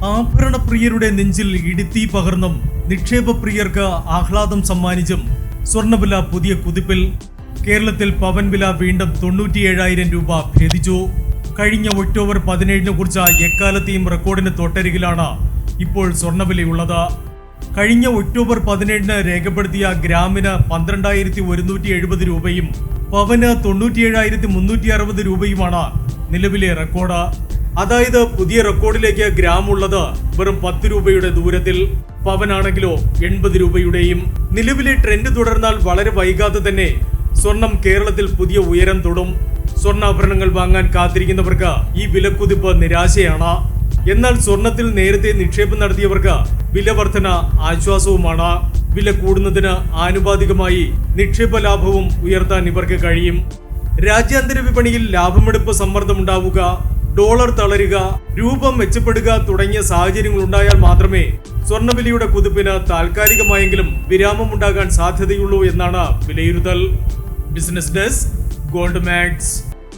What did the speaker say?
ആഭരണപ്രിയരുടെ നെഞ്ചിൽ ഇടിത്തീ പകർന്നും നിക്ഷേപപ്രിയർക്ക് ആഹ്ലാദം സമ്മാനിച്ചും സ്വർണ്ണവില പുതിയ കുതിപ്പിൽ. കേരളത്തിൽ പവൻ വില വീണ്ടും 97,000 രൂപ ഭേദിച്ചു. കഴിഞ്ഞ ഒക്ടോബർ 17 കുറിച്ച എക്കാലത്തെയും റെക്കോർഡിന് തൊട്ടരികിലാണ് ഇപ്പോൾ സ്വർണ്ണവിലയുള്ളത്. കഴിഞ്ഞ ഒക്ടോബർ 17 രേഖപ്പെടുത്തിയ ഗ്രാമിന് 12,170 രൂപയും പവന് 97,360 രൂപയുമാണ് നിലവിലെ റെക്കോർഡ്. അതായത് പുതിയ റെക്കോർഡിലേക്ക് ഗ്രാം ഉള്ളത് വെറും 10 രൂപയുടെ ദൂരത്തിൽ, പവനാണെങ്കിലോ 80 രൂപയുടെയും. നിലവിലെ ട്രെൻഡ് തുടർന്നാൽ വളരെ വൈകാതെ തന്നെ സ്വർണം കേരളത്തിൽ പുതിയ ഉയരം തൊടും. സ്വർണ്ണാഭരണങ്ങൾ വാങ്ങാൻ കാത്തിരിക്കുന്നവർക്ക് ഈ വിലക്കുതിപ്പ് നിരാശയാണ്. എന്നാൽ സ്വർണത്തിൽ നേരത്തെ നിക്ഷേപം നടത്തിയവർക്ക് വില വർധന ആശ്വാസവുമാണ്. വില കൂടുന്നതിന് ആനുപാതികമായി നിക്ഷേപ ലാഭവും ഉയർത്താൻ ഇവർക്ക് കഴിയും. രാജ്യാന്തര വിപണിയിൽ ലാഭമെടുപ്പ് സമ്മർദ്ദമുണ്ടാവുക, ഡോളർ തളരുക, രൂപ മെച്ചപ്പെടുക തുടങ്ങിയ സാഹചര്യങ്ങൾ ഉണ്ടായാൽ മാത്രമേ സ്വർണ്ണവിലയുടെ കുതിപ്പിന് താൽക്കാലികമായെങ്കിലും വിരാമമുണ്ടാകാൻ സാധ്യതയുള്ളൂ എന്നാണ് വിലയിരുത്തൽ. Business desk, gold max.